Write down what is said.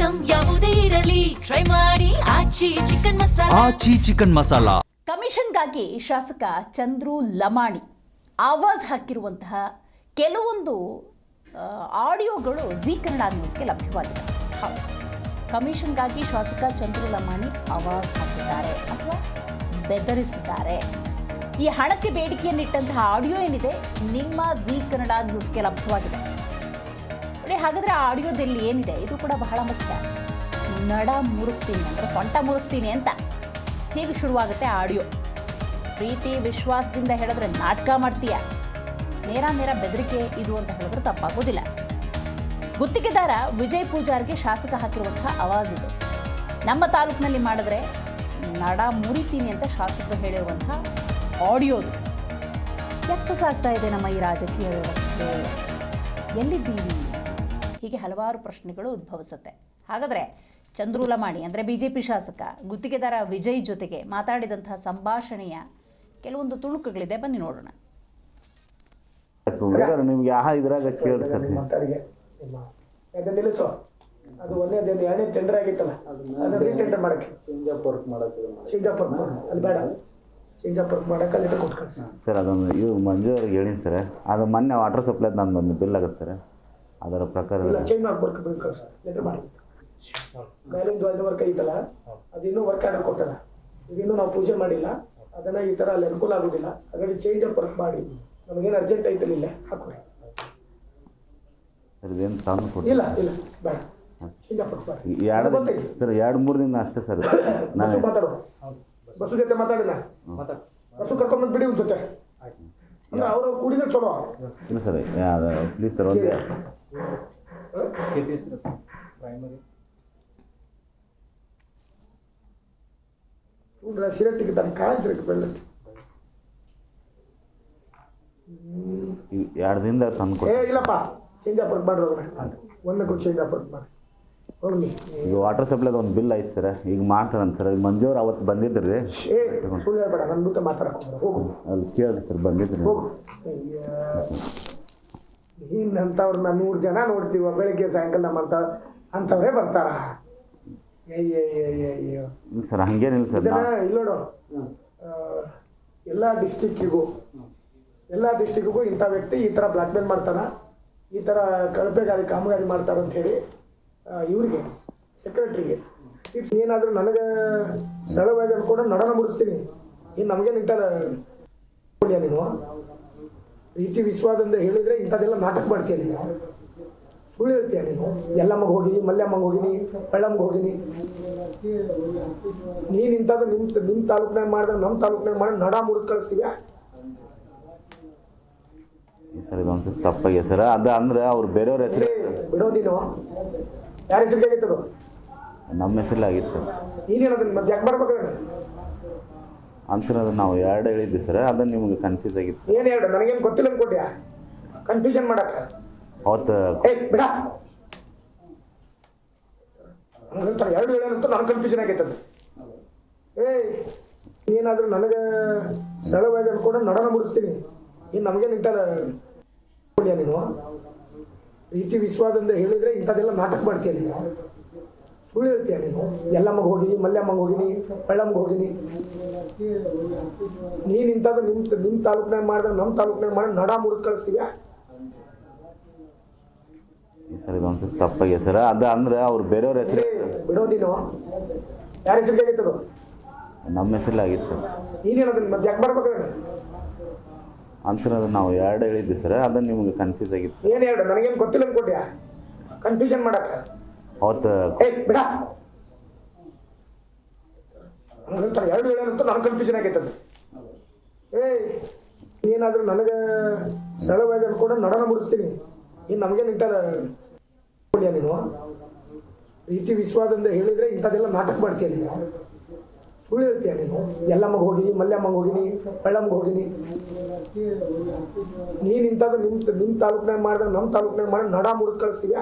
Item ಯಾವುದೇ ಇರಲಿ try ಮಾಡಿ ಆಚಿ ಚಿಕನ್ ಮಸಾಲಾ. ಕಮಿಷನ್ಗಾಗಿ ಶಾಸಕ ಚಂದ್ರು ಲಮಾಣಿ ಆವಾಜ್ ಹಾಕಿರುವಂತಹ ಕೆಲವೊಂದು ಆಡಿಯೋಗಳು ಜೀ ಕನ್ನಡ ನ್ಯೂಸ್ಗೆ ಲಭ್ಯವಾಗಿದೆ. ಹೌದು, ಕಮಿಷನ್ಗಾಗಿ ಶಾಸಕ ಚಂದ್ರು ಲಮಾಣಿ ಆವಾಜ್ ಹಾಕಿದ್ದಾರೆ ಅಥವಾ ಬೆದರಿಸಿದ್ದಾರೆ. ಈ ಹಣಕ್ಕೆ ಬೇಡಿಕೆಯನ್ನಿಟ್ಟಂತಹ ಆಡಿಯೋ ಏನಿದೆ ನಿಮ್ಮ ಜೀ ಕನ್ನಡ ನ್ಯೂಸ್ಗೆ ಲಭ್ಯವಾಗಿದೆ. ನೋಡಿ, ಹಾಗಾದರೆ ಆ ಆಡಿಯೋದಲ್ಲಿ ಏನಿದೆ ಇದು ಕೂಡ ಬಹಳ ಮುಖ್ಯ. ನಡ ಮುರಿಸ್ತೀನಿ ಅಂದರೆ ಸೊಂಟ ಮುರಿಸ್ತೀನಿ ಅಂತ ಹೀಗೆ ಶುರುವಾಗುತ್ತೆ ಆಡಿಯೋ. ಪ್ರೀತಿ ವಿಶ್ವಾಸದಿಂದ ಹೇಳಿದ್ರೆ ನಾಟಕ ಮಾಡ್ತೀಯ, ನೇರ ಬೆದರಿಕೆ ಇದು ಅಂತ ಹೇಳಿದ್ರೆ ತಪ್ಪಾಗೋದಿಲ್ಲ. ಗುತ್ತಿಗೆದಾರ ವಿಜಯ್ ಪೂಜಾರ್ಗೆ ಶಾಸಕ ಹಾಕಿರುವಂತಹ ಆವಾಜ್ ಇದು. ನಮ್ಮ ತಾಲೂಕಿನಲ್ಲಿ ಮಾಡಿದ್ರೆ ನಡ ಮುರಿತೀನಿ ಅಂತ ಶಾಸಕರು ಹೇಳಿರುವಂತಹ ಆಡಿಯೋದು. ಸಾಗ್ತಾ ಇದೆ ನಮ್ಮ ಈ ರಾಜಕೀಯ ವ್ಯವಸ್ಥೆ, ಎಲ್ಲಿದ್ದೀವಿ? ಹೀಗೆ ಹಲವಾರು ಪ್ರಶ್ನೆಗಳು ಉದ್ಭವಿಸುತ್ತೆ. ಹಾಗಾದರೆ ಚಂದ್ರು ಲಮಾಣಿ ಅಂದರೆ ಬಿಜೆಪಿ ಶಾಸಕ ಗುತ್ತಿಗೆದಾರ ವಿಜಯ್ ಜೊತೆಗೆ ಮಾತಾಡಿದಂತಹ ಸಂಭಾಷಣೆಯ ಕೆಲವೊಂದು ತುಣುಕುಗಳಿದೆ, ಬನ್ನಿ ನೋಡೋಣ. ನಿಮ್ಗೆ ಇದ್ರಾಗ ನಿಲ್ಲಿಸೋ ಅದು ಒಂದೇ ಎರಡನೇ ಟೆಂಡರ್ ಆಗಿತ್ತಲ್ಲ, ಅದನ್ನ ಟೆಂಡರ್ ಮಾಡಕ್ಕೆ ಅಲ್ಲಿ ಬೇಡ ಚೇಂಜ್ ಮಾಡಕ್ಕೆ ಅಲ್ಲಿ ಕೊಟ್ಟು ಸರ್. ಅದೊಂದು ಇವು ಮಂಜು ಅವ್ರಿಗೆ ಹೇಳಿನಿ ಸರ್. ಅದು ಮೊನ್ನೆ ವಾಟರ್ ಸಪ್ಲೈ ನಂದೊಂದು ಬಿಲ್ ಆಗುತ್ತೆ ಸರ್, ಅದರ ಪ್ರಕಾರ ಚೇಂಜ್ ಮಾಡ್ಬೇಕು ಲೆಟರ್ ಮಾಡಿ. ಮೇಲಿಂದು ಅದು ವರ್ಕ್ ಐತಲ್ಲ, ಅದು ಇನ್ನೂ ವರ್ಕ್ ಆರ್ಡರ್ ಕೊಟ್ಟಲ್ಲ, ಇದನ್ನು ನಾವು ಪೂಜೆ ಮಾಡಿಲ್ಲ, ಅದನ್ನ ಈ ತರ ಅಲ್ಲಿ ಅನುಕೂಲ ಆಗುದಿಲ್ಲ, ಹಾಗಾಗಿ ಚೇಂಜ್ ಆಫ್ ವರ್ಕ್ ಮಾಡಿ ನಮಗೇನು ಅರ್ಜೆಂಟ್ ಐತಲ್ಲ ಇಲ್ಲ ಹಾಕೋರಿ ಸರ್. ಇದೇನು ತಂದು ಕೊಡಿ ಇಲ್ಲ ಬೇಡ ಚೇಂಜ್ ಆಫ್ ವರ್ಕ್ ಮಾಡಿ ಸರ್. 2-3 ದಿನ ಅಷ್ಟೇ ಸರ್. ನಾನು ಮಾತಾಡೋ ಬಸ್ಸು ಜೊತೆ ಮಾತಾಡಿನ ಬಸ್ಸು ಕರ್ಕೊಂಡ್ಬಂದು ಬಿಡಿ ಒಂದು ಜೊತೆ ಅಂದ್ರೆ ಅವರು ಕುಡಿದ್ರೆ ಚಲೋ ಇಲ್ಲ ಸರ್. ಪ್ಲೀಸ್ ಸರ್ ಒಂದು ಸಿರಟ್ಟಿಗೆ ತನ್ನ ಕಾಯ್ತಿರಕ್ಕೆ ಬೆಳ್ಳಕ್ಕೆ 2 ದಿನದಾಗ ತಂದು ಕೊಡಿ. ಇಲ್ಲಪ್ಪ ಚೇಂಜ್ ಆಫ್ ವರ್ಕ್ ಮಾಡ್ರಿ ಒಂದಕ್ಕೂ ಚೇಂಜ್ ಆಫ್ ವರ್ಕ್ ಮಾಡಿ. ಈಗ ವಾಟರ್ ಸಪ್ಲೈದ ಒಂದು ಬಿಲ್ ಐತೆ ಸರ್, ಈಗ ಮಾಡ್ತಾರಂತ ಸರ್. ಈಗ ಮಂಜೂರು ಅವತ್ತು ಬಂದಿದ್ರಿ, ಸುಳ್ಳು ಹೇಳ್ಬೇಡ, ನನ್ನ ಜೊತೆ ಮಾತಾಡಕ್ಕೆ ಹೋಗು. ಅಲ್ಲಿ ಕೇಳಿದೆ ಸರ್, ಬಂದಿದ್ರಿ. ನೀನಂತವ್ರನ್ನ 100 ಜನ ನೋಡ್ತೀವ, ಬೆಳಿಗ್ಗೆ ಸಾಯಂಕಾಲ ನಮ್ಮಂತ ಅಂತವ್ರೇ ಬರ್ತಾರ. ಸರ್ ಹಂಗೇನಿಲ್ಲ ಸರ್. ಇಲ್ಲ ನೋಡು, ಎಲ್ಲ ಡಿಸ್ಟಿಕ್ಕಿಗೂ ಇಂಥ ವ್ಯಕ್ತಿ ಈ ಥರ ಬ್ಲಾಕ್ ಮೇಲ್ ಮಾಡ್ತಾನ, ಈ ಥರ ಕಳಪೆಗಾರಿ ಕಾಮಗಾರಿ ಮಾಡ್ತಾರ ಅಂತ ಹೇಳಿ ಇವ್ರಿಗೆ ಸೆಕ್ರೆಟ್ರಿಗೆ ಏನಾದರೂ ನನಗೆ ಸರಳವಾಗಿ ಅನ್ಕೊಂಡು ನಡನ ಮುಡಿಸ್ತೀನಿ. ಇನ್ನು ನಮಗೆ ನಿಂತಾರ ನೀನು ಪ್ರೀತಿ ವಿಶ್ವಾಸದಿಂದ ಹೇಳಿದ್ರೆ ಇಂಥದ್ದೆಲ್ಲ ನಾಟಕ ಮಾಡ್ತೀಯ ನೀನು, ಸುಳ್ಳು ಹೇಳ್ತೀಯ ನೀನು. ಎಲ್ಲಮ್ಮಗೆ ಹೋಗಿನಿ, ಮಲ್ಯಮ್ಮಗೆ ಹೋಗಿನಿ, ಪಳ್ಳಮ್ಮಗೆ ಹೋಗಿನಿ. ನೀನು ಇಂಥದ್ದು ನಿಮ್ಮ ತಾಲೂಕ್ನಾಗ ಮಾಡಿದ್ರೆ ನಮ್ಮ ತಾಲೂಕ್ನಾಗ ಮಾಡಿ ನಡ ಮುರಿದು ಕಳಿಸ್ತೀವಿ ಸರ್. ಇದೊಂದು ತಪ್ಪಾಗಿದೆ ಸರ್. ಅದು ಅಂದ್ರೆ ಅವ್ರು ಬೇರೆಯವ್ರ ಹೆಸರು ಬಿಡೋ. ನೀನು ಯಾರ ಹೆಸರಿಗೆ ಆಗಿತ್ತದು? ನಮ್ಮ ಹೆಸರಲ್ಲಿ ಆಗಿತ್ತು ಸರ್. ನೀನೇನದನ್ನ ಮತ್ತೆ ಯಾಕೆ ಬರ್ಬೇಕು ಅನ್ಸರ್? ನಾವು 2 ಹೇಳಿದ್ವಿ ಸರ್, ಅದನ್ನ ನಿಮ್ಗೆ ಕನ್ಫ್ಯೂಸ್ ಆಗಿತ್ತು. ಏನು 2? ನನಗೇನು ಗೊತ್ತಿಲ್ಲ ಅನ್ಕೊಟ್ಯಾ ಕನ್ಫ್ಯೂಷನ್ ಮಾಡಕ್ಕ? ಅವತ್ತು ಬಿಡ 2 ಹೇಳಂತೂ ನನಗೆ ಕನ್ಫ್ಯೂಷನ್ ಆಗೈತದ. ಏನಾದರೂ ನನಗೆ ಸರಳವಾಗಿ ಅನ್ಕೊಂಡು ನಡನ ಮುಡಿಸ್ತೀನಿ. ಇನ್ನು ನಮಗೆ ನಿಂತಾರ ನೀನು ಪ್ರೀತಿ ವಿಶ್ವಾಸದಿಂದ ಹೇಳಿದ್ರೆ ಇಂಥದ್ದೆಲ್ಲ ನಾಟಕ ಮಾಡ್ತೀಯ ನೀನು, ಸುಳ್ಳು ಹೇಳ್ತೀಯ ನೀನು. ಎಲ್ಲಮ್ಮಗೆ ಹೋಗಿನಿ, ಮಲ್ಯಮ್ಮಗೆ ಹೋಗಿನಿ, ಪಳ್ಳಮ್ಗೆ ಹೋಗಿನಿ. ನೀನು ಇಂಥದ್ದು ನಿಮ್ಮ ತಾಲೂಕ್ನಾಗ ಮಾಡಿದ್ರೆ ನಮ್ಮ ತಾಲೂಕ್ನಾಗ ಮಾಡಿ ನಡ ಮುರಿದು ಕಳಿಸ್ತೀವಿ ಸರ್. ಇದೊಂದು ತಪ್ಪಾಗಿದೆ ಸರ್. ಅದು ಅಂದ್ರೆ ಅವ್ರು ಬೇರೆಯವ್ರ ಹೆಸರು ಬಿಡೋ. ನೀನು ಯಾರ ಹೆಸರಿಗೆ ಆಗಿತ್ತದು? ನಮ್ಮ ಹೆಸರಲ್ಲಿ ಆಗಿತ್ತು ಸರ್. ನೀನೇನದನ್ನ ಮತ್ತೆ ಯಾಕೆ ಬರ್ಬೇಕು ಅನ್ಸರ್? ನಾವು 2 ಹೇಳಿದ್ವಿ ಸರ್, ಅದನ್ನ ನಿಮ್ಗೆ ಕನ್ಫ್ಯೂಸ್ ಆಗಿತ್ತು. ಏನು 2? ನನಗೇನು ಗೊತ್ತಿಲ್ಲ ಅನ್ಕೊಟ್ಯಾ ಕನ್ಫ್ಯೂಷನ್ ಮಾಡಕ್ಕ? ಅವತ್ತು ಬಿಡ 2 ಹೇಳಂತೂ ನನಗೆ ಕನ್ಫ್ಯೂಷನ್ ಆಗೈತದ. ಏನಾದರೂ ನನಗೆ ಸರಳವಾಗಿ ಅನ್ಕೊಂಡು ನಡನ ಮುಡಿಸ್ತೀನಿ. ಇನ್ನು ನಮಗೆ ನಿಂತಾರ ನೀನು ಪ್ರೀತಿ ವಿಶ್ವಾಸದಿಂದ ಹೇಳಿದ್ರೆ ಇಂಥದ್ದೆಲ್ಲ ನಾಟಕ ಮಾಡ್ತೀಯ ನೀನು, ಸುಳ್ಳು ಹೇಳ್ತೀಯ ನೀನು. ಎಲ್ಲಮ್ಮಗೆ ಹೋಗಿನಿ, ಮಲ್ಯಮ್ಮಗೆ ಹೋಗಿನಿ, ಪಳ್ಳಮ್ಗೆ ಹೋಗಿನಿ. ನೀನು ಇಂಥದ್ದು ನಿಮ್ಮ ತಾಲೂಕ್ನಾಗ ಮಾಡಿದ್ರೆ ನಮ್ಮ ತಾಲೂಕ್ನಾಗ ಮಾಡಿ ನಡ ಮುರಿದು ಕಳಿಸ್ತೀವಿ